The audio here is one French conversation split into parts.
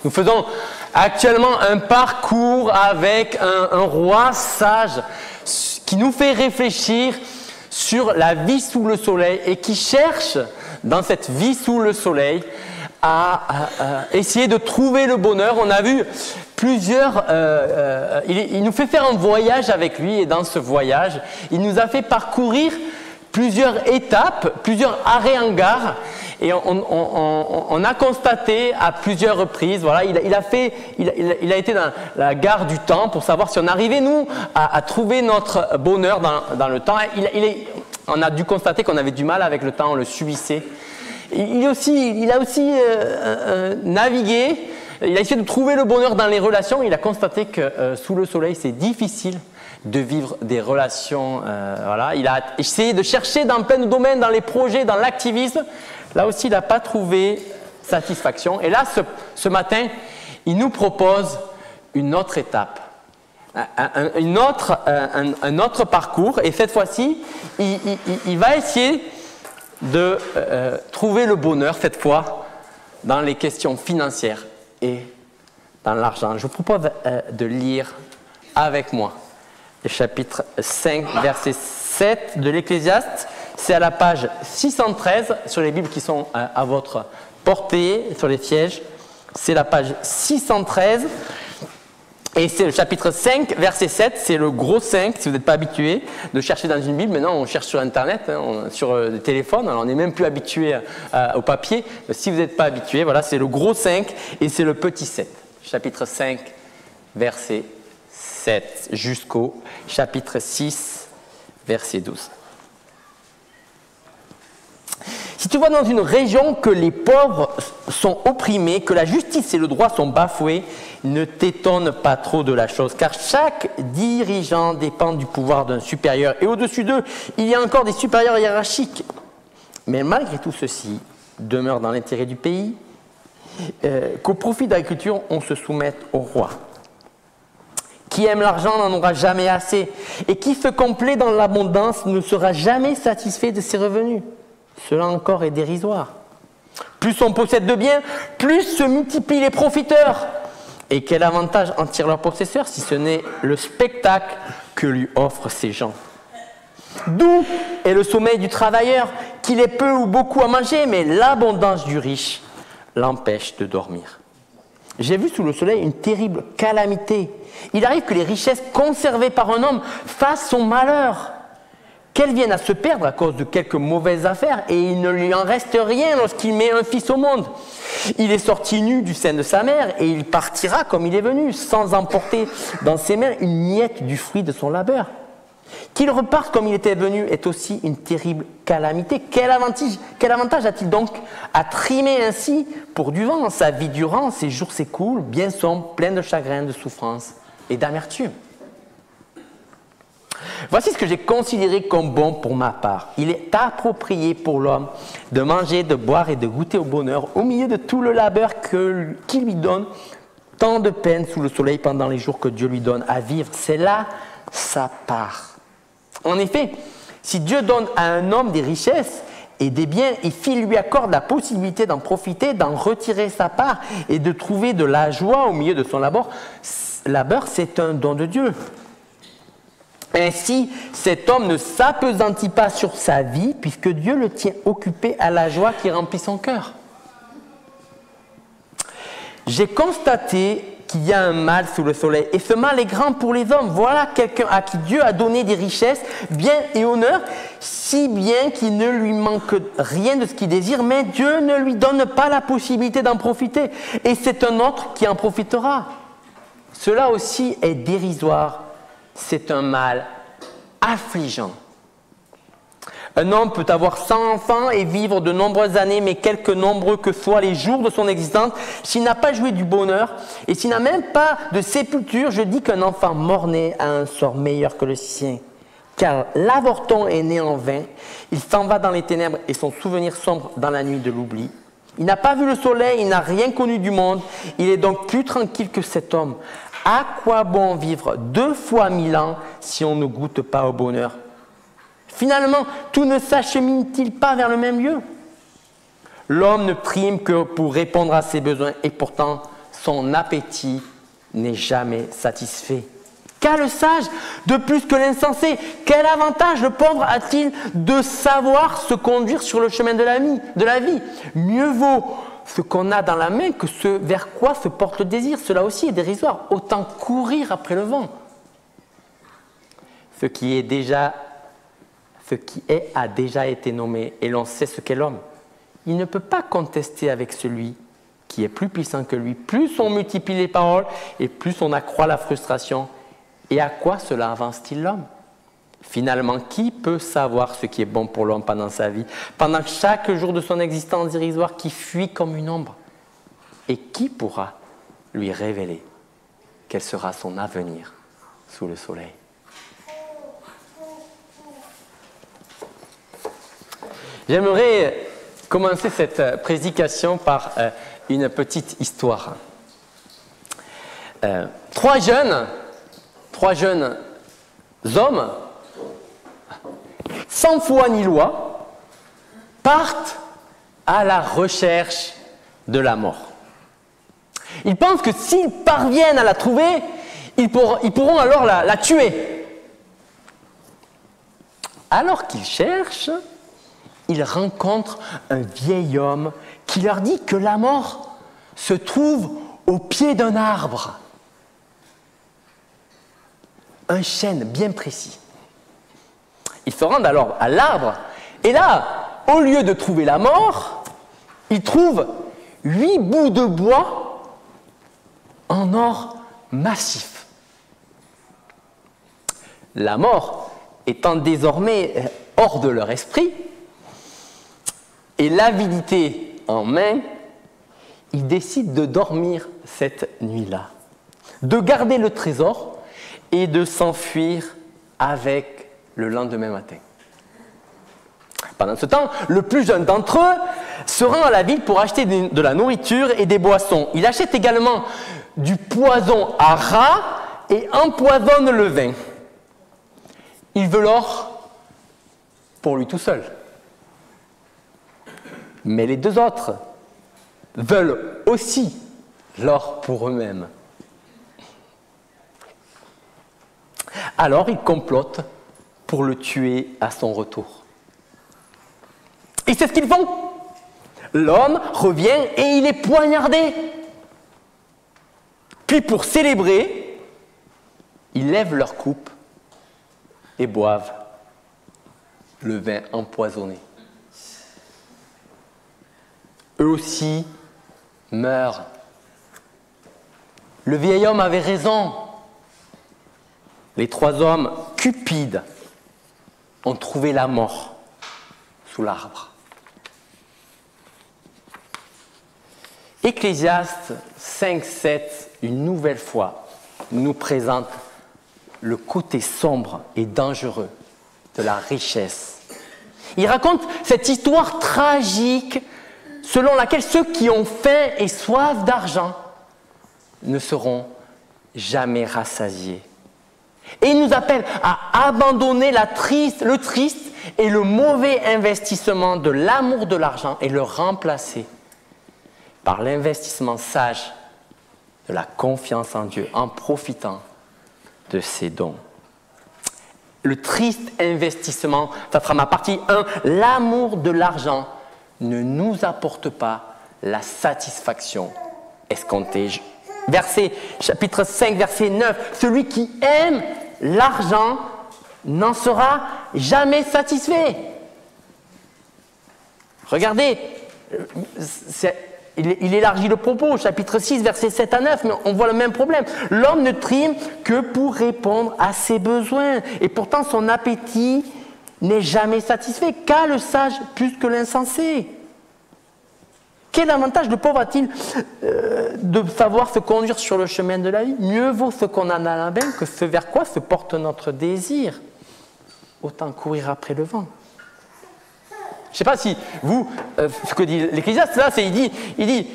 Nous faisons actuellement un parcours avec un roi sage qui nous fait réfléchir sur la vie sous le soleil et qui cherche dans cette vie sous le soleil à essayer de trouver le bonheur. On a vu plusieurs... il nous fait faire un voyage avec lui et dans ce voyage, il nous a fait parcourir plusieurs étapes, plusieurs arrêts en gare. Et on a constaté à plusieurs reprises, voilà, il a été dans la gare du temps pour savoir si on arrivait, nous, à trouver notre bonheur dans le temps. On a dû constater qu'on avait du mal avec le temps, on le subissait. Il a aussi navigué, il a essayé de trouver le bonheur dans les relations. Il a constaté que sous le soleil, c'est difficile de vivre des relations. Voilà. Il a essayé de chercher dans plein de domaines, dans les projets, dans l'activisme. Là aussi, il n'a pas trouvé satisfaction. Et là, ce matin, il nous propose une autre étape, un autre parcours. Et cette fois-ci, il va essayer de trouver le bonheur, cette fois, dans les questions financières et dans l'argent. Je vous propose de lire avec moi le chapitre 5, verset 7 de l'Ecclésiaste. C'est à la page 613 sur les Bibles qui sont à votre portée, sur les sièges. C'est la page 613 et c'est le chapitre 5, verset 7. C'est le gros 5 si vous n'êtes pas habitué de chercher dans une Bible. Maintenant, on cherche sur Internet, sur le téléphone. Alors, on n'est même plus habitué au papier. Mais si vous n'êtes pas habitué, voilà, c'est le gros 5 et c'est le petit 7. Chapitre 5, verset 7 jusqu'au chapitre 6, verset 12. Si tu vois dans une région que les pauvres sont opprimés, que la justice et le droit sont bafoués, ne t'étonne pas trop de la chose, car chaque dirigeant dépend du pouvoir d'un supérieur. Et au-dessus d'eux, il y a encore des supérieurs hiérarchiques. Mais malgré tout ceci, demeure dans l'intérêt du pays, qu'au profit de l'agriculture, on se soumette au roi. Qui aime l'argent n'en aura jamais assez, et qui se complaît dans l'abondance ne sera jamais satisfait de ses revenus. Cela encore est dérisoire. Plus on possède de biens, plus se multiplient les profiteurs. Et quel avantage en tirent leurs possesseurs si ce n'est le spectacle que lui offrent ces gens. D'où est le sommeil du travailleur, qu'il ait peu ou beaucoup à manger, mais l'abondance du riche l'empêche de dormir. J'ai vu sous le soleil une terrible calamité. Il arrive que les richesses conservées par un homme fassent son malheur, qu'elles viennent à se perdre à cause de quelques mauvaises affaires, et il ne lui en reste rien lorsqu'il met un fils au monde. Il est sorti nu du sein de sa mère, et il partira comme il est venu, sans emporter dans ses mains une miette du fruit de son labeur. Qu'il reparte comme il était venu est aussi une terrible calamité. Quel avantage a-t-il donc à trimer ainsi pour du vent? Sa vie durant, ses jours s'écoulent, bien sombres, pleins de chagrin, de souffrance et d'amertume. Voici ce que j'ai considéré comme bon pour ma part. Il est approprié pour l'homme de manger, de boire et de goûter au bonheur au milieu de tout le labeur qui lui donne tant de peine sous le soleil pendant les jours que Dieu lui donne à vivre. C'est là sa part. En effet, si Dieu donne à un homme des richesses et des biens et s'il lui accorde la possibilité d'en profiter, d'en retirer sa part et de trouver de la joie au milieu de son labeur, c'est un don de Dieu. Ainsi, cet homme ne s'appesantit pas sur sa vie puisque Dieu le tient occupé à la joie qui remplit son cœur. J'ai constaté qu'il y a un mal sous le soleil et ce mal est grand pour les hommes. Voilà quelqu'un à qui Dieu a donné des richesses, biens et honneur, si bien qu'il ne lui manque rien de ce qu'il désire, mais Dieu ne lui donne pas la possibilité d'en profiter et c'est un autre qui en profitera. Cela aussi est dérisoire. C'est un mal affligeant. Un homme peut avoir 100 enfants et vivre de nombreuses années, mais quelque nombreux que soient les jours de son existence, s'il n'a pas joué du bonheur et s'il n'a même pas de sépulture, je dis qu'un enfant mort-né a un sort meilleur que le sien. Car l'avorton est né en vain, il s'en va dans les ténèbres et son souvenir sombre dans la nuit de l'oubli. Il n'a pas vu le soleil, il n'a rien connu du monde, il est donc plus tranquille que cet homme. À quoi bon vivre 2 fois 1000 ans si on ne goûte pas au bonheur? Finalement, tout ne s'achemine-t-il pas vers le même lieu? L'homme ne prime que pour répondre à ses besoins et pourtant son appétit n'est jamais satisfait. Qu'a le sage de plus que l'insensé? Quel avantage le pauvre a-t-il de savoir se conduire sur le chemin de la vie? Mieux vaut ce qu'on a dans la main que ce vers quoi se porte le désir. Cela aussi est dérisoire. Autant courir après le vent. Ce qui est a déjà été nommé et l'on sait ce qu'est l'homme. Il ne peut pas contester avec celui qui est plus puissant que lui. Plus on multiplie les paroles et plus on accroît la frustration. Et à quoi cela avance-t-il l'homme? Finalement, qui peut savoir ce qui est bon pour l'homme pendant sa vie, pendant chaque jour de son existence dérisoire qui fuit comme une ombre? Et qui pourra lui révéler quel sera son avenir sous le soleil? J'aimerais commencer cette prédication par une petite histoire. Trois jeunes hommes, sans foi ni loi, partent à la recherche de la mort. Ils pensent que s'ils parviennent à la trouver, ils pourront alors la tuer. Alors qu'ils cherchent, ils rencontrent un vieil homme qui leur dit que la mort se trouve au pied d'un arbre. Un chêne bien précis. Ils se rendent alors à l'arbre et là, au lieu de trouver la mort, ils trouvent 8 bouts de bois en or massif. La mort étant désormais hors de leur esprit et l'avidité en main, ils décident de dormir cette nuit-là, de garder le trésor et de s'enfuir avec le lendemain matin. Pendant ce temps, le plus jeune d'entre eux se rend à la ville pour acheter de la nourriture et des boissons. Il achète également du poison à rats et empoisonne le vin. Il veut l'or pour lui tout seul. Mais les deux autres veulent aussi l'or pour eux-mêmes. Alors ils complotent pour le tuer à son retour. Et c'est ce qu'ils font. L'homme revient et il est poignardé. Puis pour célébrer, ils lèvent leur coupe et boivent le vin empoisonné. Eux aussi meurent. Le vieil homme avait raison. Les trois hommes cupides ont trouvé la mort sous l'arbre. Ecclésiaste 5:7, une nouvelle fois, nous présente le côté sombre et dangereux de la richesse. Il raconte cette histoire tragique selon laquelle ceux qui ont faim et soif d'argent ne seront jamais rassasiés. Et il nous appelle à abandonner le triste et le mauvais investissement de l'amour de l'argent et le remplacer par l'investissement sage de la confiance en Dieu en profitant de ses dons. Le triste investissement, ça sera ma partie 1, l'amour de l'argent ne nous apporte pas la satisfaction escomptée. Chapitre 5, verset 9, celui qui aime l'argent n'en sera jamais satisfait. Regardez, il élargit le propos, chapitre 6, versets 7 à 9, mais on voit le même problème. L'homme ne trime que pour répondre à ses besoins, et pourtant son appétit n'est jamais satisfait. Qu'a le sage plus que l'insensé? Quel avantage le pauvre a-t-il de savoir se conduire sur le chemin de la vie? Mieux vaut ce qu'on a dans la main que ce vers quoi se porte notre désir. Autant courir après le vent. Je ne sais pas si vous, ce que dit l'Ecclésiaste, là, il dit,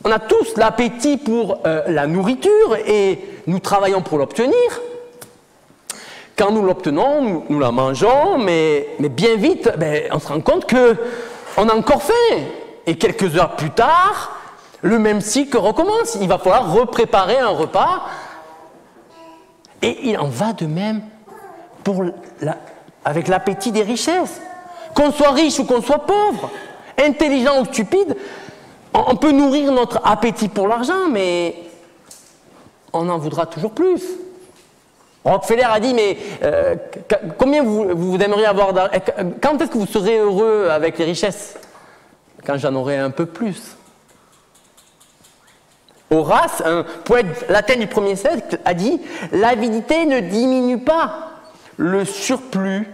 on a tous l'appétit pour la nourriture et nous travaillons pour l'obtenir. Quand nous l'obtenons, nous la mangeons, mais bien vite, on se rend compte qu'on a encore faim. Et quelques heures plus tard, Le même cycle recommence. Il va falloir repréparer un repas. Et il en va de même avec l'appétit des richesses. Qu'on soit riche ou qu'on soit pauvre, intelligent ou stupide, on peut nourrir notre appétit pour l'argent, mais on en voudra toujours plus. Rockefeller a dit, mais combien vous aimeriez avoir d'argent? Quand est-ce que vous serez heureux avec les richesses? Quand j'en aurai un peu plus. Horace, un poète latin du 1er siècle, a dit « L'avidité ne diminue pas le surplus.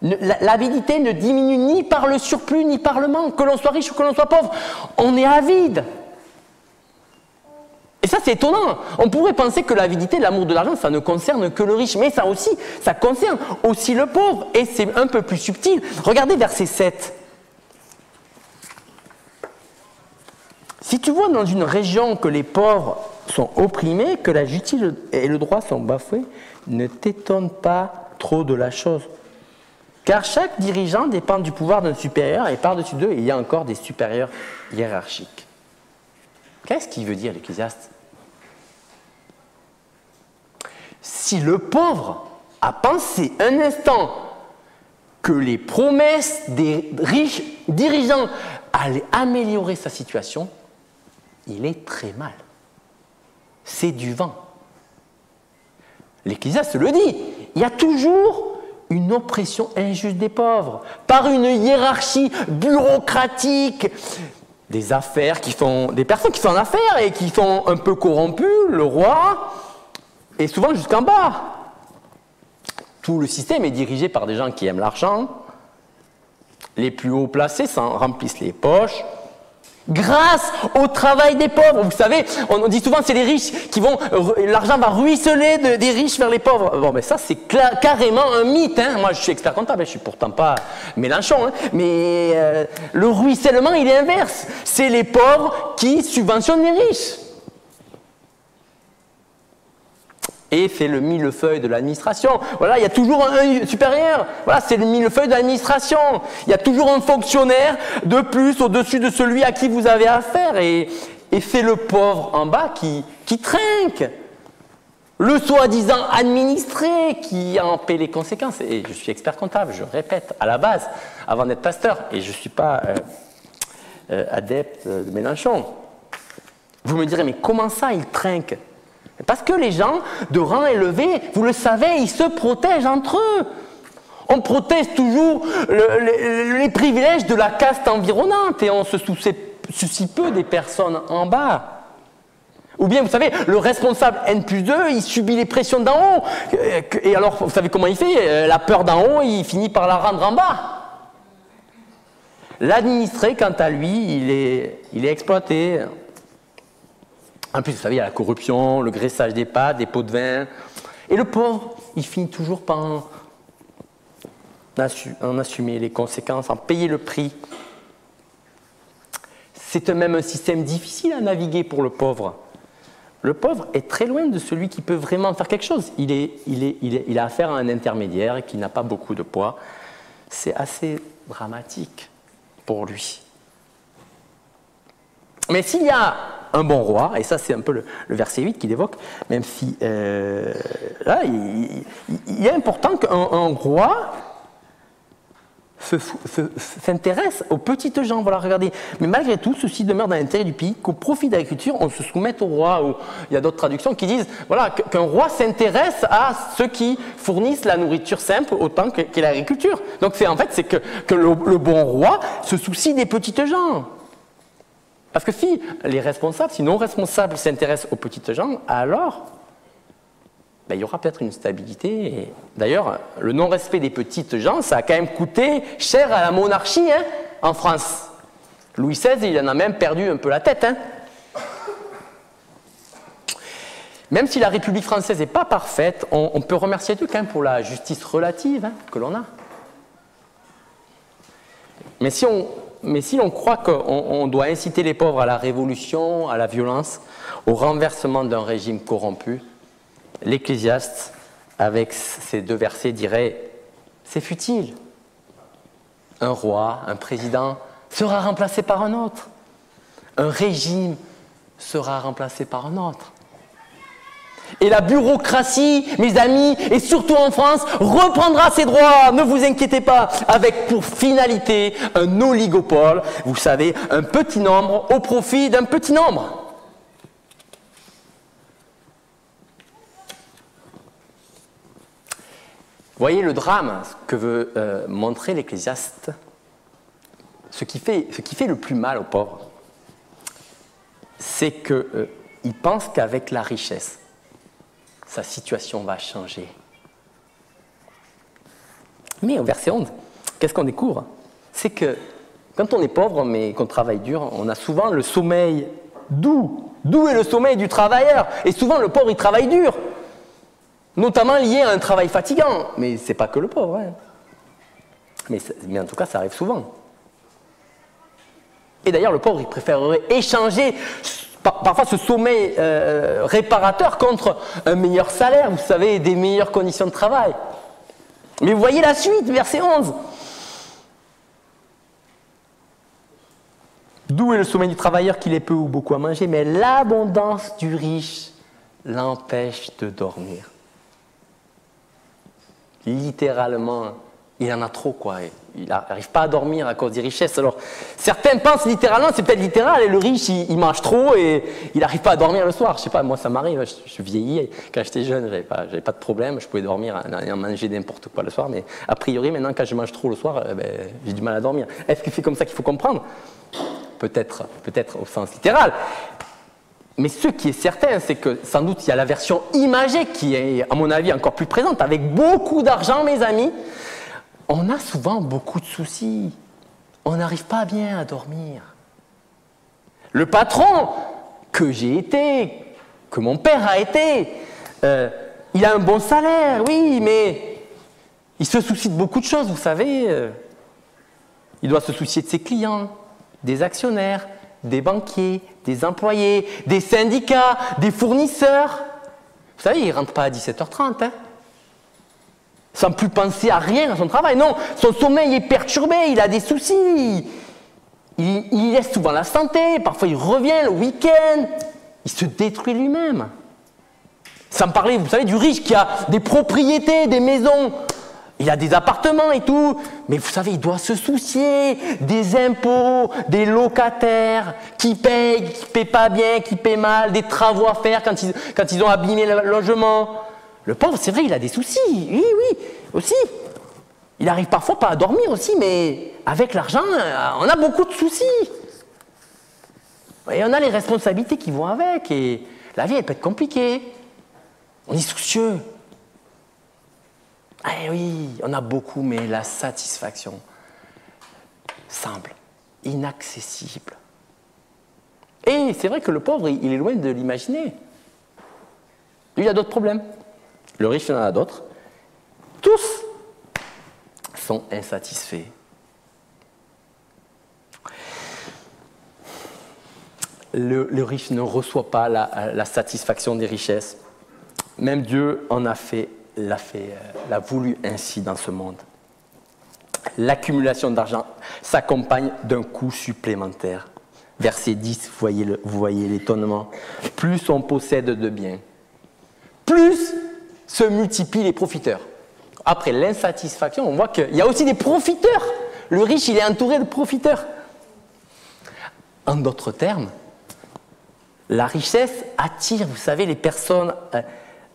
L'avidité ne diminue ni par le surplus ni par le manque. Que l'on soit riche ou que l'on soit pauvre, on est avide. » Et ça, c'est étonnant. On pourrait penser que l'avidité, l'amour de l'argent, ça ne concerne que le riche. Mais ça aussi, ça concerne aussi le pauvre. Et c'est un peu plus subtil. Regardez verset 7. Si tu vois dans une région que les pauvres sont opprimés, que la justice et le droit sont bafoués, ne t'étonne pas trop de la chose. Car chaque dirigeant dépend du pouvoir d'un supérieur et par-dessus d'eux, il y a encore des supérieurs hiérarchiques. Qu'est-ce qu'il veut dire l'Ecclésiaste? Si le pauvre a pensé un instant que les promesses des riches dirigeants allaient améliorer sa situation, il est très mal. C'est du vent. L'Ecclésiaste le dit, il y a toujours une oppression injuste des pauvres, par une hiérarchie bureaucratique, des affaires des personnes qui font affaire et qui sont un peu corrompues, le roi, et souvent jusqu'en bas. Tout le système est dirigé par des gens qui aiment l'argent, les plus hauts placés s'en remplissent les poches, grâce au travail des pauvres. Vous savez, on dit souvent que c'est les riches qui vont, l'argent va ruisseler des riches vers les pauvres. Bon, mais ça, c'est carrément un mythe. Hein. Moi, je suis expert comptable, je suis pourtant pas Mélenchon, hein. Mais le ruissellement, il est inverse. C'est les pauvres qui subventionnent les riches. Et c'est le millefeuille de l'administration. Voilà, il y a toujours un supérieur. Voilà, c'est le millefeuille de l'administration. Il y a toujours un fonctionnaire de plus au-dessus de celui à qui vous avez affaire. Et c'est le pauvre en bas qui trinque. Le soi-disant administré qui en paie les conséquences. Et je suis expert comptable, je répète, à la base, avant d'être pasteur. Et je ne suis pas adepte de Mélenchon. Vous me direz, mais comment ça, il trinque? Parce que les gens de rang élevé, vous le savez, ils se protègent entre eux. On protège toujours les privilèges de la caste environnante et on se soucie peu des personnes en bas. Ou bien, vous savez, le responsable N+2, il subit les pressions d'en haut. Et alors, vous savez comment il fait? La peur d'en haut, il finit par la rendre en bas. L'administré, quant à lui, il est exploité. En plus, vous savez, il y a la corruption, le graissage des pâtes, des pots de vin. Et le pauvre, il finit toujours par en assumer les conséquences, en payer le prix. C'est même un système difficile à naviguer pour le pauvre. Le pauvre est très loin de celui qui peut vraiment faire quelque chose. Il a affaire à un intermédiaire qui n'a pas beaucoup de poids. C'est assez dramatique pour lui. Mais s'il y a un bon roi, et ça c'est un peu le verset 8 qui l'évoque, même si là, il est important qu'un roi s'intéresse aux petites gens. Voilà, regardez. Mais malgré tout, ceci demeure dans l'intérêt du pays, qu'au profit de l'agriculture, on se soumette au roi. Ou il y a d'autres traductions qui disent voilà, qu'un roi s'intéresse à ceux qui fournissent la nourriture simple autant qu'est l'agriculture. Donc en fait, c'est que le bon roi se soucie des petites gens. Parce que si nos responsables s'intéressent aux petites gens, alors il y aura peut-être une stabilité. D'ailleurs, le non-respect des petites gens, ça a quand même coûté cher à la monarchie en France. Louis XVI, il en a même perdu un peu la tête. Même si la République française n'est pas parfaite, on peut remercier Dieu quand même pour la justice relative que l'on a. Mais si l'on croit qu'on doit inciter les pauvres à la révolution, à la violence, au renversement d'un régime corrompu, l'Ecclésiaste, avec ces deux versets, dirait « c'est futile. Un roi, un président, sera remplacé par un autre. Un régime sera remplacé par un autre. Et la bureaucratie, mes amis, et surtout en France, reprendra ses droits, ne vous inquiétez pas, avec pour finalité un oligopole, vous savez, un petit nombre au profit d'un petit nombre. Voyez le drame que veut montrer l'Ecclésiaste. Ce qui fait le plus mal aux pauvres, c'est qu'il pense qu'avec la richesse, sa situation va changer. Mais au verset 11, qu'est-ce qu'on découvre? C'est que quand on est pauvre mais qu'on travaille dur, on a souvent le sommeil doux. Doux est le sommeil du travailleur. Et souvent le pauvre, il travaille dur. Notamment lié à un travail fatigant. Mais ce n'est pas que le pauvre. Hein. Mais en tout cas, ça arrive souvent. Et d'ailleurs, le pauvre, il préférerait échanger parfois ce sommeil réparateur contre un meilleur salaire, vous savez, des meilleures conditions de travail. Mais vous voyez la suite, verset 11. D'où est le sommeil du travailleur qu'il ait peu ou beaucoup à manger, mais l'abondance du riche l'empêche de dormir. Littéralement, il en a trop, quoi. Il n'arrive pas à dormir à cause des richesses. Alors, certains pensent littéralement, c'est peut-être littéral, et le riche, il mange trop et il n'arrive pas à dormir le soir. Je sais pas, moi ça m'arrive, je vieillis. Quand j'étais jeune, j'avais pas de problème, je pouvais dormir et en manger n'importe quoi le soir, mais a priori, maintenant, quand je mange trop le soir, j'ai du mal à dormir. Est-ce que c'est comme ça qu'il faut comprendre? Peut-être au sens littéral. Mais ce qui est certain, c'est que sans doute il y a la version imagée qui est, à mon avis, encore plus présente. Avec beaucoup d'argent, mes amis, on a souvent beaucoup de soucis. On n'arrive pas bien à dormir. Le patron que j'ai été, que mon père a été, il a un bon salaire, oui, mais il se soucie de beaucoup de choses, vous savez. Il doit se soucier de ses clients, des actionnaires, des banquiers, des employés, des syndicats, des fournisseurs. Vous savez, il ne rentre pas à 17h30, hein, sans plus penser à rien à son travail. Non, son sommeil est perturbé, il a des soucis. Il laisse souvent la santé, parfois il revient le week-end. Il se détruit lui-même. Sans parler, vous savez, du riche qui a des propriétés, des maisons. Il a des appartements et tout, mais vous savez, il doit se soucier des impôts, des locataires qui payent pas bien, qui paient mal, des travaux à faire quand ils ont abîmé le logement. Le pauvre, c'est vrai, il a des soucis, oui, aussi. Il arrive parfois pas à dormir aussi, mais avec l'argent, on a beaucoup de soucis. Et on a les responsabilités qui vont avec, et la vie, elle peut être compliquée. On est soucieux. Eh oui, on a beaucoup, mais la satisfaction simple, inaccessible. Et c'est vrai que le pauvre, il est loin de l'imaginer. Lui, il a d'autres problèmes. Le riche, il en a d'autres. Tous sont insatisfaits. Le riche ne reçoit pas la satisfaction des richesses. Même Dieu en a fait. L'a voulu ainsi dans ce monde. L'accumulation d'argent s'accompagne d'un coût supplémentaire. Verset 10, vous voyez l'étonnement. Plus on possède de biens, plus se multiplient les profiteurs. Après l'insatisfaction, on voit qu'il y a aussi des profiteurs. Le riche, il est entouré de profiteurs. En d'autres termes, la richesse attire, vous savez, les personnes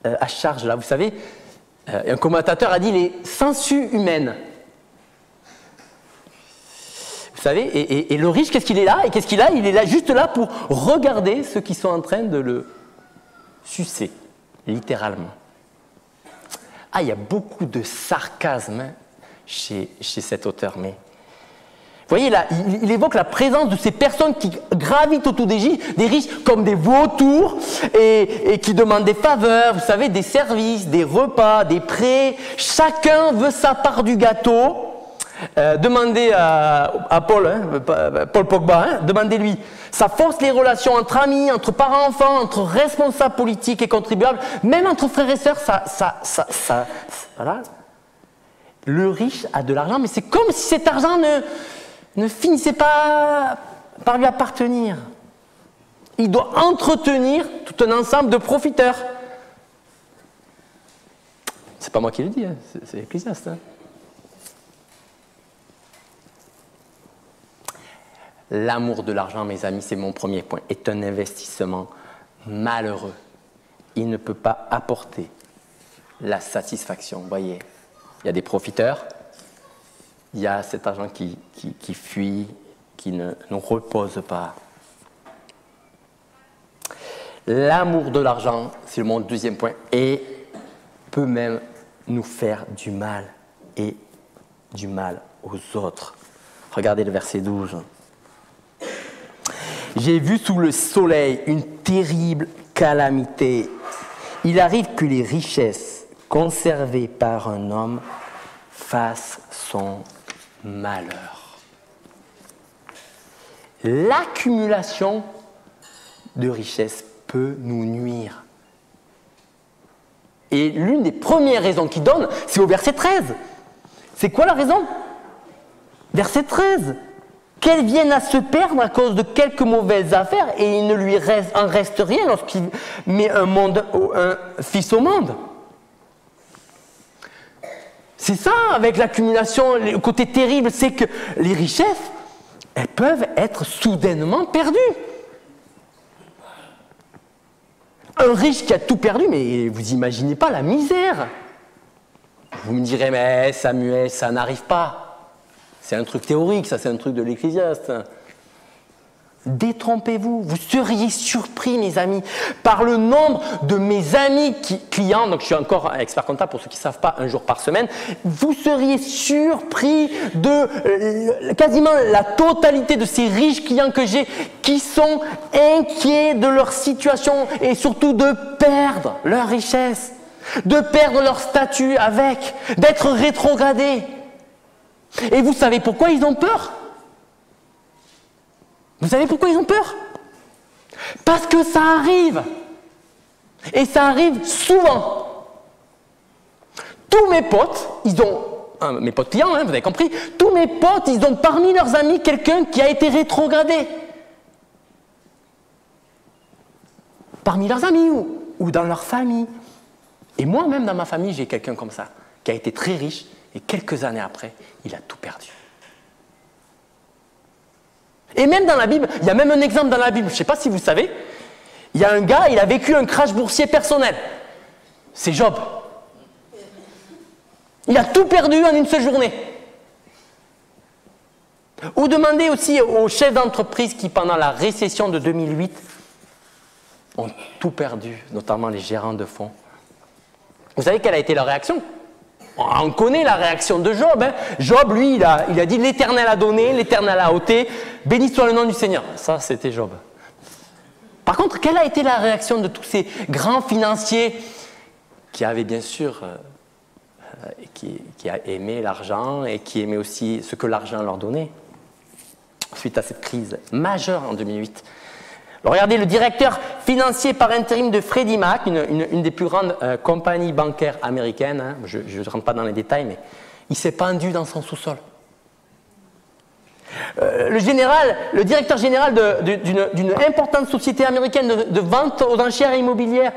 à charge. Là, vous savez, un commentateur a dit les sangsues humaines. Vous savez, et le riche, qu'est-ce qu'il est là? Et qu'est-ce qu'il a? Il est là juste là pour regarder ceux qui sont en train de le sucer, littéralement. Ah, il y a beaucoup de sarcasme chez cet auteur, mais vous voyez là, il évoque la présence de ces personnes qui gravitent autour des riches comme des vautours et qui demandent des faveurs, vous savez, des services, des repas, des prêts. Chacun veut sa part du gâteau. Demandez à Paul, Paul Pogba, demandez-lui. Ça force les relations entre amis, entre parents-enfants, entre responsables politiques et contribuables, même entre frères et sœurs, voilà. Le riche a de l'argent, mais c'est comme si cet argent ne finissait pas par lui appartenir. il doit entretenir tout un ensemble de profiteurs. C'est pas moi qui le dis, hein, c'est Ecclésiaste. Hein. L'amour de l'argent, mes amis, c'est mon premier point, est un investissement malheureux. Il ne peut pas apporter la satisfaction. Vous voyez, il y a des profiteurs, il y a cet argent qui fuit, qui ne repose pas. L'amour de l'argent, c'est mon deuxième point, et peut même nous faire du mal et du mal aux autres. Regardez le verset 12. J'ai vu sous le soleil une terrible calamité. Il arrive que les richesses conservées par un homme fassent son malheur. L'accumulation de richesses peut nous nuire. Et l'une des premières raisons qu'il donne, c'est au verset 13. C'est quoi la raison? Verset 13. Qu'elles viennent à se perdre à cause de quelques mauvaises affaires et il ne lui en reste rien lorsqu'il met un fils au monde. C'est ça, avec l'accumulation, le côté terrible, c'est que les richesses, elles peuvent être soudainement perdues. Un riche qui a tout perdu, mais vous n'imaginez pas la misère. Vous me direz, mais Samuel, ça n'arrive pas. C'est un truc théorique, ça c'est un truc de l'Ecclésiaste. Détrompez-vous, vous seriez surpris, mes amis, par le nombre de mes amis clients, donc je suis encore expert comptable pour ceux qui ne savent pas, 1 jour par semaine, vous seriez surpris de quasiment la totalité de ces riches clients que j'ai qui sont inquiets de leur situation et surtout de perdre leur richesse, de perdre leur statut avec, d'être rétrogradés. Et vous savez pourquoi ils ont peur? Vous savez pourquoi ils ont peur? Parce que ça arrive. Et ça arrive souvent. Tous mes potes, mes potes clients, hein, vous avez compris, tous mes potes, ils ont parmi leurs amis quelqu'un qui a été rétrogradé. Parmi leurs amis ou dans leur famille. Et moi-même, dans ma famille, j'ai quelqu'un comme ça, qui a été très riche, et quelques années après, il a tout perdu. Et même dans la Bible, il y a même un exemple dans la Bible, je ne sais pas si vous savez, il y a un gars, il a vécu un crash boursier personnel. C'est Job. Il a tout perdu en une seule journée. Ou demandez aussi aux chefs d'entreprise qui, pendant la récession de 2008, ont tout perdu, notamment les gérants de fonds. Vous savez quelle a été leur réaction? On connaît la réaction de Job. Hein. Job, lui, il a dit « L'Éternel a donné, l'Éternel a ôté, béni soit le nom du Seigneur ». Ça, c'était Job. Par contre, quelle a été la réaction de tous ces grands financiers qui avaient bien sûr, qui aimaient l'argent et qui aimaient aussi ce que l'argent leur donnait suite à cette crise majeure en 2008. Alors, regardez, le directeur financier par intérim de Freddie Mac, une des plus grandes compagnies bancaires américaines, hein, je ne rentre pas dans les détails, mais il s'est pendu dans son sous-sol. Le directeur général d'une importante société américaine de vente aux enchères immobilières,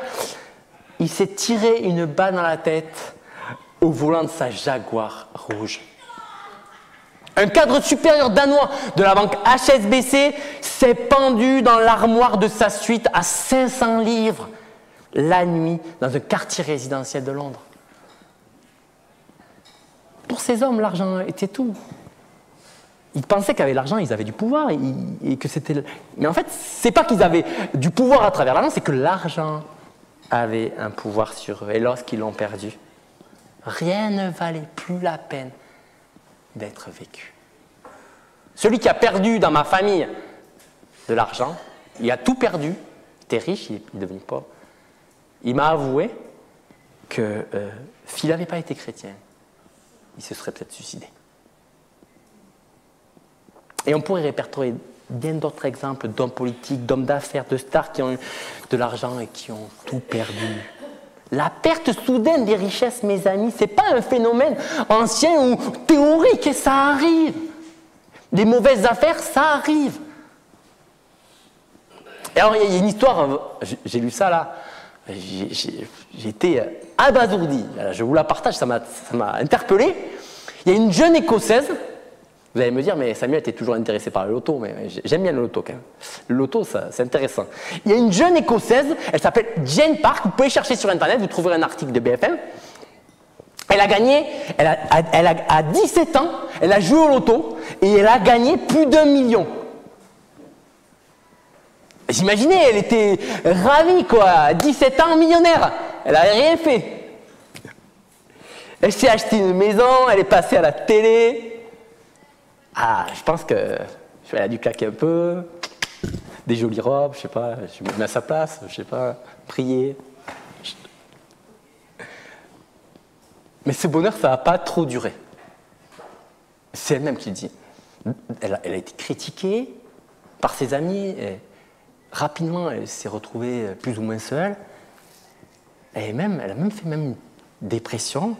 il s'est tiré une balle dans la tête au volant de sa Jaguar rouge. Un cadre supérieur danois de la banque HSBC s'est pendu dans l'armoire de sa suite à 500 livres la nuit dans un quartier résidentiel de Londres. Pour ces hommes, l'argent était tout. Ils pensaient qu'avec l'argent, ils avaient du pouvoir. Et que c'était... Mais en fait, ce n'est pas qu'ils avaient du pouvoir à travers l'argent, c'est que l'argent avait un pouvoir sur eux. Et lorsqu'ils l'ont perdu, rien ne valait plus la peine d'être vécu. Celui qui a perdu dans ma famille de l'argent, il a tout perdu, il était riche, il est devenu pauvre. Il m'a avoué que s'il n'avait pas été chrétien, il se serait peut-être suicidé. Et on pourrait répertorier bien d'autres exemples d'hommes politiques, d'hommes d'affaires, de stars qui ont eu de l'argent et qui ont tout perdu. La perte soudaine des richesses, mes amis, ce n'est pas un phénomène ancien ou théorique, et ça arrive. Les mauvaises affaires, ça arrive. Et alors, il y a une histoire, j'ai lu ça là, j'ai été abasourdi. Je vous la partage, ça m'a interpellé. Il y a une jeune Écossaise, vous allez me dire, mais Samuel était toujours intéressé par le loto, mais j'aime bien le loto quand même. Le loto, c'est intéressant. Il y a une jeune Écossaise, elle s'appelle Jane Park, vous pouvez chercher sur Internet, vous trouverez un article de BFM. Elle a gagné, à 17 ans, elle a joué au loto et elle a gagné plus d'1 million. J'imaginais, elle était ravie, quoi. À 17 ans, millionnaire. Elle n'avait rien fait. Elle s'est acheté une maison, elle est passée à la télé. Ah, je pense qu'elle a dû claquer un peu. Des jolies robes, je sais pas, je me mets à sa place, je sais pas, prier. Mais ce bonheur, ça n'a pas trop duré. C'est elle-même qui le dit. Elle a été critiquée par ses amis. Et rapidement, elle s'est retrouvée plus ou moins seule. Et elle a même fait une dépression.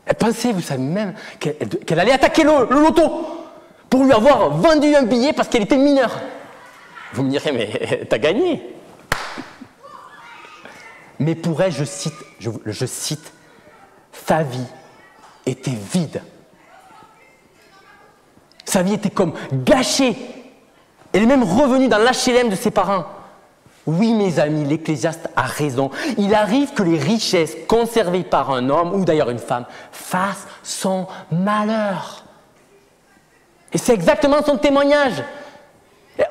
Elle pensait, vous savez même, qu'elle allait attaquer le loto pour lui avoir vendu un billet parce qu'elle était mineure. Vous me direz, mais t'as gagné. Mais pour elle, je cite, sa vie était vide. Sa vie était comme gâchée. Elle est même revenue dans l'HLM de ses parents. Oui, mes amis, l'Ecclésiaste a raison. Il arrive que les richesses conservées par un homme, ou d'ailleurs une femme, fassent son malheur. Et c'est exactement son témoignage.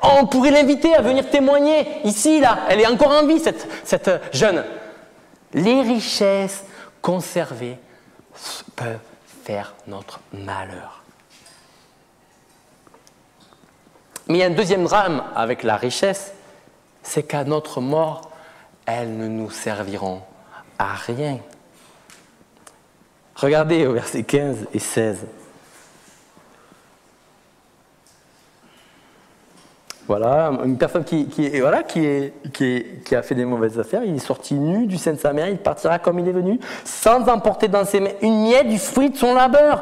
On pourrait l'inviter à venir témoigner ici, là. Elle est encore en vie, cette jeune. Les richesses conservées peuvent faire notre malheur. Mais il y a un deuxième drame avec la richesse, c'est qu'à notre mort, elles ne nous serviront à rien. Regardez au verset 15 et 16. Voilà, une personne qui a fait des mauvaises affaires, il est sorti nu du sein de sa mère, il partira comme il est venu, sans emporter dans ses mains une miette du fruit de son labeur.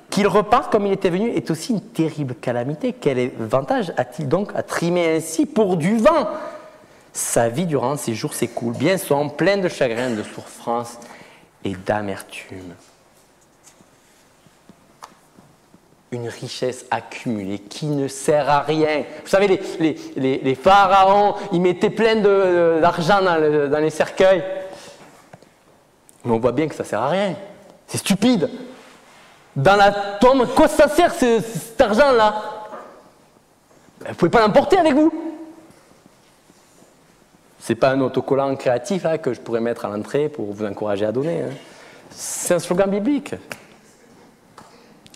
Qu'il reparte comme il était venu est aussi une terrible calamité. Quel avantage a-t-il donc à trimer ainsi pour du vent? Sa vie durant ses jours s'écoule bien sombre, pleine de chagrin, de souffrance et d'amertume. Une richesse accumulée qui ne sert à rien. Vous savez, les pharaons, ils mettaient plein d'argent dans les cercueils. Mais on voit bien que ça ne sert à rien. C'est stupide. Dans la tombe, quoi ça sert cet argent-là? Vous ne pouvez pas l'emporter avec vous. Ce n'est pas un autocollant créatif là, que je pourrais mettre à l'entrée pour vous encourager à donner. Hein. C'est un slogan biblique.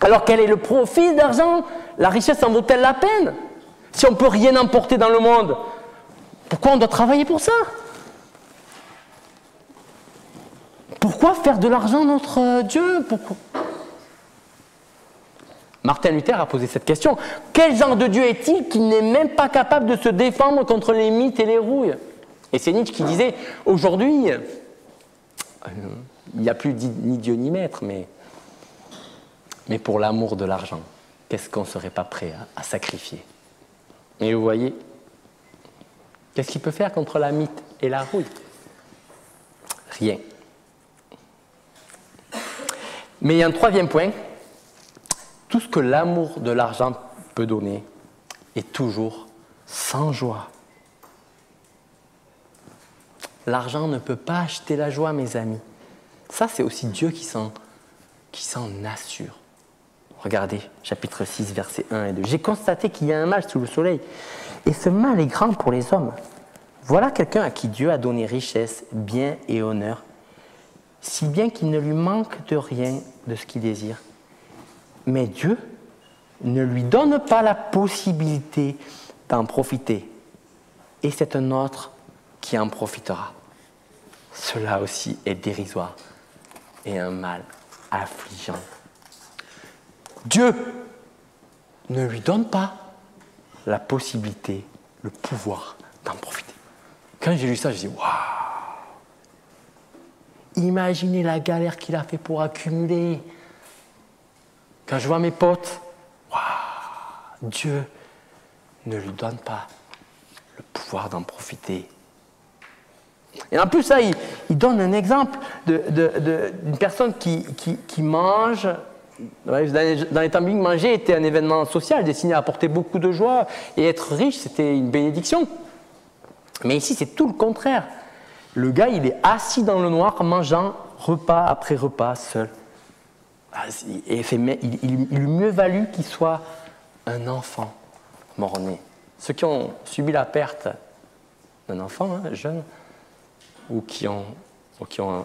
Alors quel est le profit d'argent? La richesse en vaut-elle la peine? Si on ne peut rien emporter dans le monde, pourquoi on doit travailler pour ça? Pourquoi faire de l'argent notre Dieu? Pourquoi? Martin Luther a posé cette question. Quel genre de Dieu est-il qui n'est même pas capable de se défendre contre les mythes et les rouilles? Et c'est Nietzsche qui disait, aujourd'hui, il n'y a plus ni Dieu ni maître, mais pour l'amour de l'argent, qu'est-ce qu'on ne serait pas prêt à sacrifier? Et vous voyez, qu'est-ce qu'il peut faire contre la mythe et la rouille? Rien. Mais il y a un troisième point. Tout ce que l'amour de l'argent peut donner est toujours sans joie. L'argent ne peut pas acheter la joie, mes amis. Ça, c'est aussi Dieu qui s'en assure. Regardez, chapitre 6, versets 1 et 2. J'ai constaté qu'il y a un mal sous le soleil, et ce mal est grand pour les hommes. Voilà quelqu'un à qui Dieu a donné richesse, bien et honneur, si bien qu'il ne lui manque de rien de ce qu'il désire. Mais Dieu ne lui donne pas la possibilité d'en profiter. Et c'est un autre qui en profitera. Cela aussi est dérisoire et un mal affligeant. Dieu ne lui donne pas la possibilité, le pouvoir d'en profiter. Quand j'ai lu ça, je dis waouh! Imaginez la galère qu'il a fait pour accumuler. Quand je vois mes potes, waouh, Dieu ne lui donne pas le pouvoir d'en profiter. Et en plus, là, il donne un exemple d'une personne qui mange. Dans les temps bibliques, manger était un événement social destiné à apporter beaucoup de joie, et être riche, c'était une bénédiction. Mais ici, c'est tout le contraire. Le gars, il est assis dans le noir, mangeant repas après repas, seul. Et il eût mieux valu qu'il soit un enfant mort-né. Ceux qui ont subi la perte d'un enfant, jeune, ou qui ont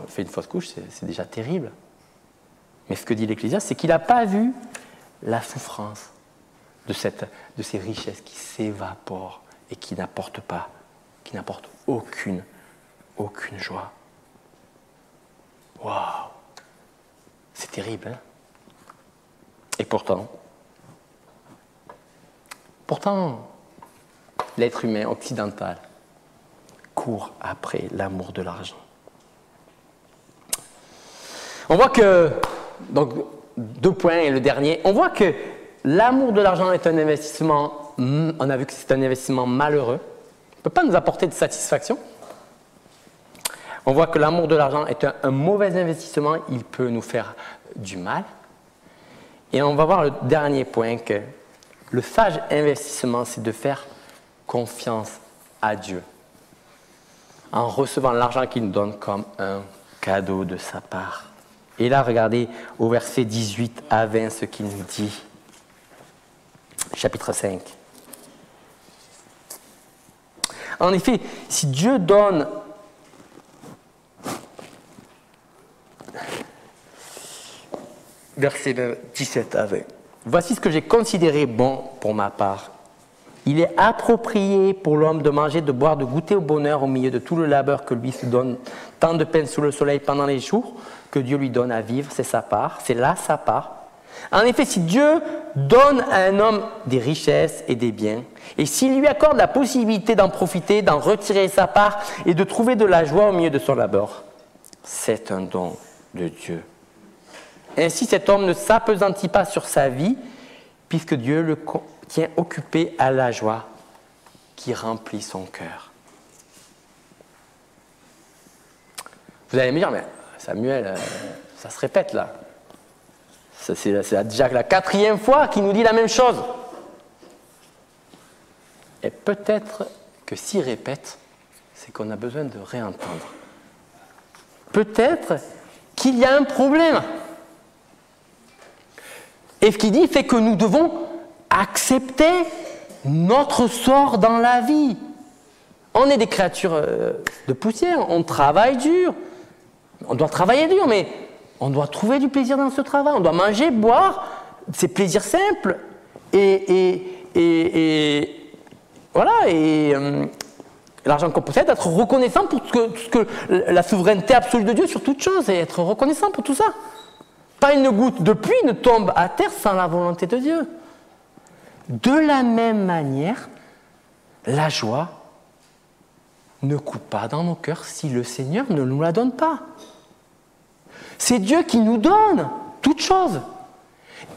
fait une fausse couche, c'est déjà terrible. Mais ce que dit l'Ecclésiaste, c'est qu'il n'a pas vu la souffrance de ces richesses qui s'évaporent et qui n'apportent aucune joie. Waouh! C'est terrible, hein? Et pourtant, l'être humain occidental court après l'amour de l'argent. On voit que, donc 2 points et le dernier, on voit que l'amour de l'argent est un investissement, on a vu que c'est un investissement malheureux, il ne peut pas nous apporter de satisfaction. On voit que l'amour de l'argent est un mauvais investissement, il peut nous faire du mal. Et on va voir le dernier point, que le sage investissement, c'est de faire confiance à Dieu, en recevant l'argent qu'il nous donne comme un cadeau de sa part. Et là, regardez au verset 18 à 20 ce qu'il nous dit. Chapitre 5. En effet, si Dieu donne verset 17 à 20. Voici ce que j'ai considéré bon pour ma part. Il est approprié pour l'homme de manger, de boire, de goûter au bonheur au milieu de tout le labeur que lui se donne, tant de peine sous le soleil pendant les jours que Dieu lui donne à vivre, c'est sa part, c'est là sa part. En effet, si Dieu donne à un homme des richesses et des biens, et s'il lui accorde la possibilité d'en profiter, d'en retirer sa part et de trouver de la joie au milieu de son labeur, c'est un don de Dieu. Ainsi, cet homme ne s'appesantit pas sur sa vie, puisque Dieu le tient occupé à la joie qui remplit son cœur. Vous allez me dire, mais Samuel, ça se répète là. C'est déjà la 4e fois qu'il nous dit la même chose. Et peut-être que s'il répète, c'est qu'on a besoin de réentendre. Peut-être qu'il y a un problème. Et ce qu'il dit fait que nous devons accepter notre sort dans la vie. On est des créatures de poussière, on travaille dur. On doit travailler dur, mais on doit trouver du plaisir dans ce travail. On doit manger, boire, c'est plaisir simple. Et voilà, et l'argent qu'on possède, être reconnaissant pour tout ce que la souveraineté absolue de Dieu sur toute chose, et être reconnaissant pour tout ça. Pas une goutte de pluie ne tombe à terre sans la volonté de Dieu. De la même manière, la joie ne coule pas dans nos cœurs si le Seigneur ne nous la donne pas. C'est Dieu qui nous donne toutes choses,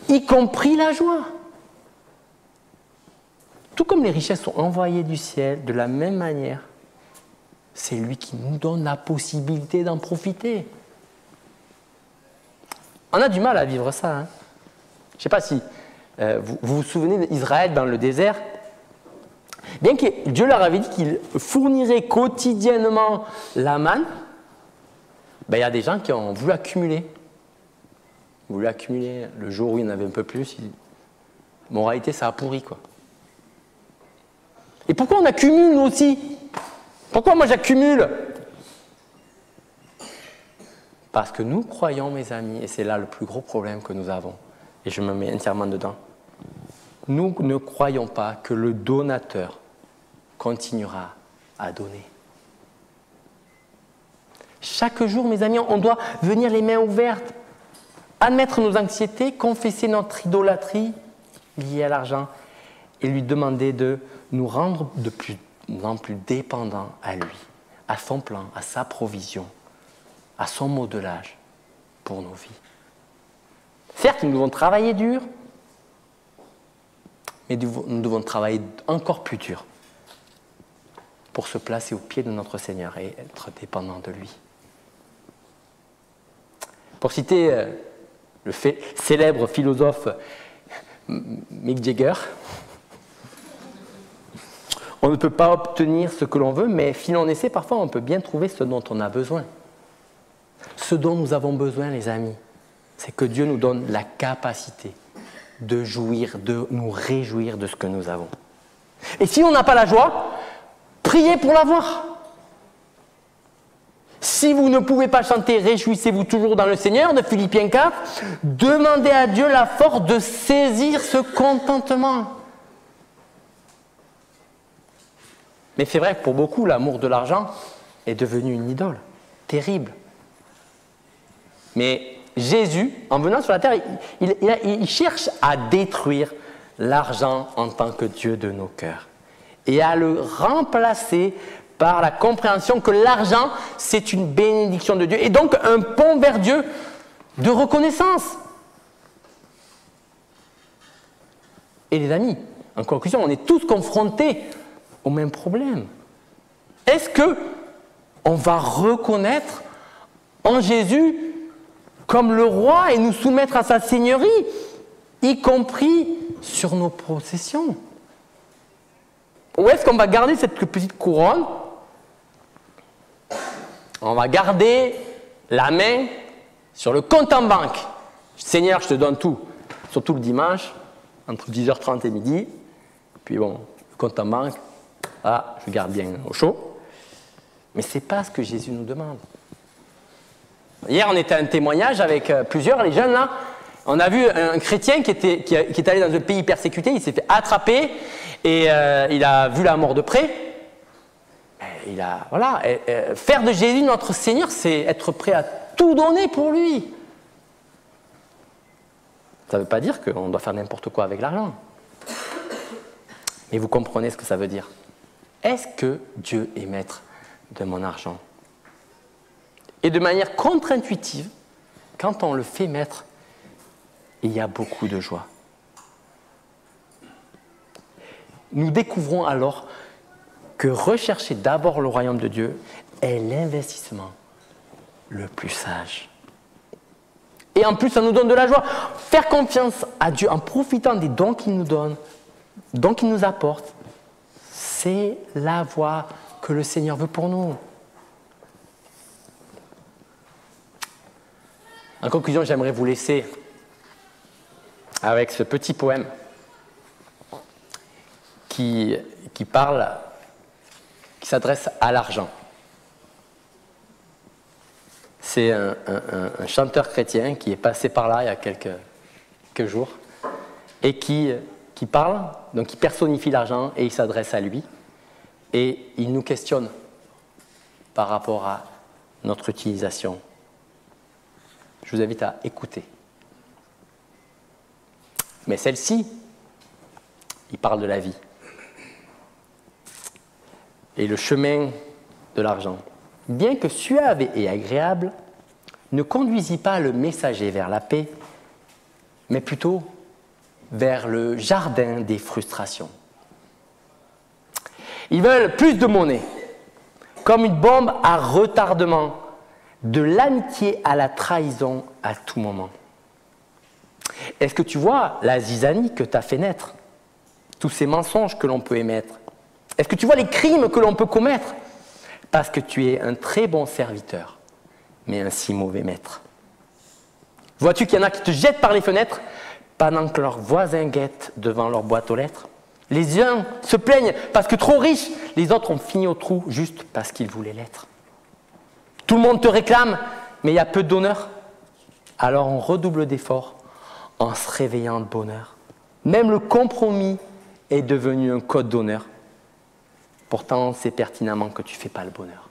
y compris la joie. Tout comme les richesses sont envoyées du ciel, de la même manière, c'est lui qui nous donne la possibilité d'en profiter. On a du mal à vivre ça. Hein. Je ne sais pas si vous vous souvenez d'Israël dans le désert. Bien que Dieu leur avait dit qu'il fournirait quotidiennement la manne, il y a des gens qui ont voulu accumuler. Le jour où il y en avait un peu plus, moralité, ça a pourri, quoi. Et pourquoi on accumule, nous aussi? Pourquoi moi j'accumule? Parce que nous croyons, mes amis, et c'est là le plus gros problème que nous avons, et je me mets entièrement dedans, nous ne croyons pas que le donateur continuera à donner. Chaque jour, mes amis, on doit venir les mains ouvertes, admettre nos anxiétés, confesser notre idolâtrie liée à l'argent et lui demander de nous rendre de plus en plus dépendants à lui, à son plan, à sa provision, à son modelage pour nos vies. Certes, nous devons travailler dur, Mais nous devons travailler encore plus dur pour se placer au pied de notre Seigneur et être dépendants de lui. Pour citer le célèbre philosophe Mick Jagger, on ne peut pas obtenir ce que l'on veut, mais si l'on essaie, parfois on peut bien trouver ce dont on a besoin. Ce dont nous avons besoin, les amis, c'est que Dieu nous donne la capacité de jouir, de nous réjouir de ce que nous avons. Et si on n'a pas la joie, priez pour l'avoir. Si vous ne pouvez pas chanter « Réjouissez-vous toujours dans le Seigneur » de Philippiens 4, demandez à Dieu la force de saisir ce contentement. Mais c'est vrai que pour beaucoup, l'amour de l'argent est devenu une idole terrible. Mais Jésus, en venant sur la terre, il cherche à détruire l'argent en tant que Dieu de nos cœurs et à le remplacer par la compréhension que l'argent, c'est une bénédiction de Dieu et donc un pont vers Dieu de reconnaissance. Et les amis, en conclusion, on est tous confrontés au même problème. Est-ce qu'on va reconnaître en Jésus comme le roi et nous soumettre à sa seigneurie, y compris sur nos possessions? Ou est-ce qu'on va garder cette petite couronne? On va garder la main sur le compte en banque. Seigneur, je te donne tout, surtout le dimanche, entre 10h30 et midi. Puis bon, le compte en banque, je garde bien au chaud. Mais ce n'est pas ce que Jésus nous demande. Hier, on était à un témoignage avec plusieurs, les jeunes là. On a vu un chrétien qui est allé dans un pays persécuté, il s'est fait attraper et il a vu la mort de près. Faire de Jésus notre Seigneur, c'est être prêt à tout donner pour lui. Ça ne veut pas dire qu'on doit faire n'importe quoi avec l'argent. Mais vous comprenez ce que ça veut dire. Est-ce que Dieu est maître de mon argent? Et de manière contre-intuitive, quand on le fait maître, il y a beaucoup de joie. Nous découvrons alors que rechercher d'abord le royaume de Dieu est l'investissement le plus sage. Et en plus, ça nous donne de la joie. Faire confiance à Dieu en profitant des dons qu'il nous donne, dons qu'il nous apporte, c'est la voie que le Seigneur veut pour nous. En conclusion, j'aimerais vous laisser avec ce petit poème qui s'adresse à l'argent. C'est un chanteur chrétien qui est passé par là il y a quelques jours et qui parle, donc il personnifie l'argent et il s'adresse à lui et il nous questionne par rapport à notre utilisation. Je vous invite à écouter. Mais celle-ci, il parle de la vie et le chemin de l'argent. Bien que suave et agréable, ne conduisit pas le messager vers la paix, mais plutôt vers le jardin des frustrations. Ils veulent plus de monnaie, comme une bombe à retardement, de l'amitié à la trahison à tout moment. Est-ce que tu vois la zizanie que t'as fait naître? Tous ces mensonges que l'on peut émettre? Est-ce que tu vois les crimes que l'on peut commettre? Parce que tu es un très bon serviteur, mais un si mauvais maître. Vois-tu qu'il y en a qui te jettent par les fenêtres pendant que leurs voisins guettent devant leur boîte aux lettres? Les uns se plaignent parce que trop riches, les autres ont fini au trou juste parce qu'ils voulaient l'être. Tout le monde te réclame, mais il y a peu d'honneur. Alors on redouble d'efforts en se réveillant de bonheur. Même le compromis est devenu un code d'honneur. Pourtant, on sait pertinemment que tu ne fais pas le bonheur.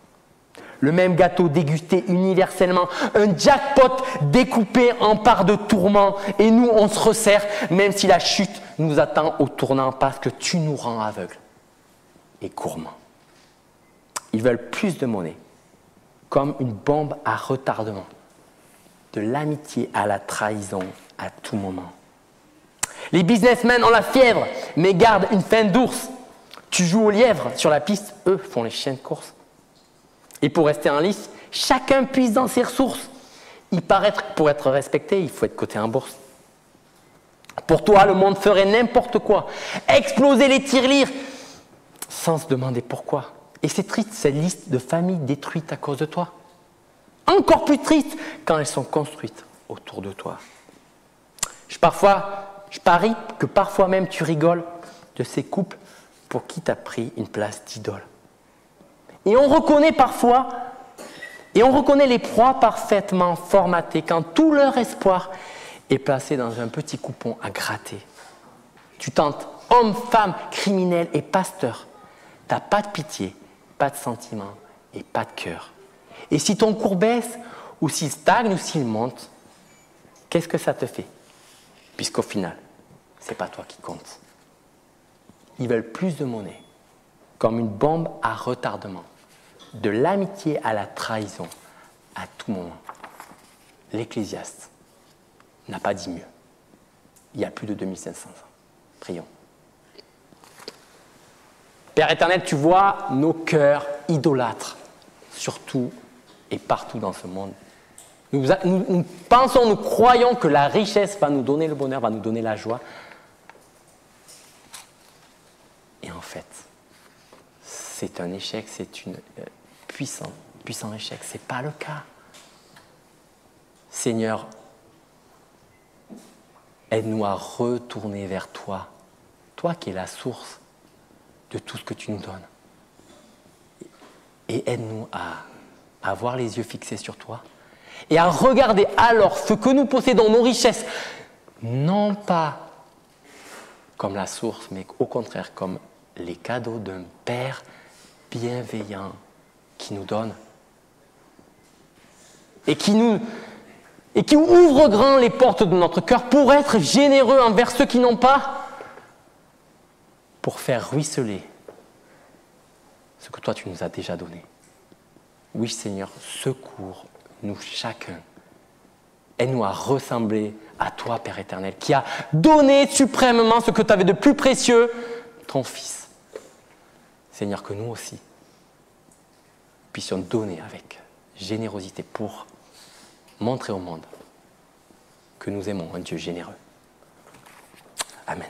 Le même gâteau dégusté universellement, un jackpot découpé en parts de tourments. Et nous, on se resserre, même si la chute nous attend au tournant, parce que tu nous rends aveugles et gourmands. Ils veulent plus de monnaie, comme une bombe à retardement, de l'amitié à la trahison à tout moment. Les businessmen ont la fièvre, mais gardent une faim d'ours. Tu joues au lièvre sur la piste, eux font les chiens de course. Et pour rester en lice, chacun puise dans ses ressources. Il paraît que pour être respecté, il faut être coté en bourse. Pour toi, le monde ferait n'importe quoi. Exploser les tirelires sans se demander pourquoi. Et c'est triste, cette liste de familles détruites à cause de toi. Encore plus triste quand elles sont construites autour de toi. Je parie que parfois même tu rigoles de ces couples pour qui tu as pris une place d'idole. Et on reconnaît les proies parfaitement formatées quand tout leur espoir est placé dans un petit coupon à gratter. Tu tentes homme, femme, criminel et pasteur. Tu n'as pas de pitié, pas de sentiment et pas de cœur. Et si ton cours baisse, ou s'il stagne, ou s'il monte, qu'est-ce que ça te fait? Puisqu'au final, ce n'est pas toi qui compte. Ils veulent plus de monnaie, comme une bombe à retardement, de l'amitié à la trahison, à tout moment. L'Ecclésiaste n'a pas dit mieux. Il y a plus de 2500 ans. Prions. Père éternel, tu vois nos cœurs idolâtres, surtout et partout dans ce monde. Nous pensons, nous croyons que la richesse va nous donner le bonheur, va nous donner la joie. Et en fait, c'est un échec, c'est un puissant échec. Ce n'est pas le cas. Seigneur, aide-nous à retourner vers toi, toi qui es la source de tout ce que tu nous donnes. Et aide-nous à avoir les yeux fixés sur toi et à regarder alors ce que nous possédons, nos richesses, non pas comme la source, mais au contraire comme les cadeaux d'un Père bienveillant qui nous donne et qui ouvre grand les portes de notre cœur pour être généreux envers ceux qui n'ont pas, pour faire ruisseler ce que toi tu nous as déjà donné. Oui Seigneur, secours-nous chacun. Aide-nous à ressembler à toi, Père éternel, qui a donné suprêmement ce que tu avais de plus précieux, ton Fils. Seigneur, que nous aussi puissions donner avec générosité pour montrer au monde que nous aimons un Dieu généreux. Amen.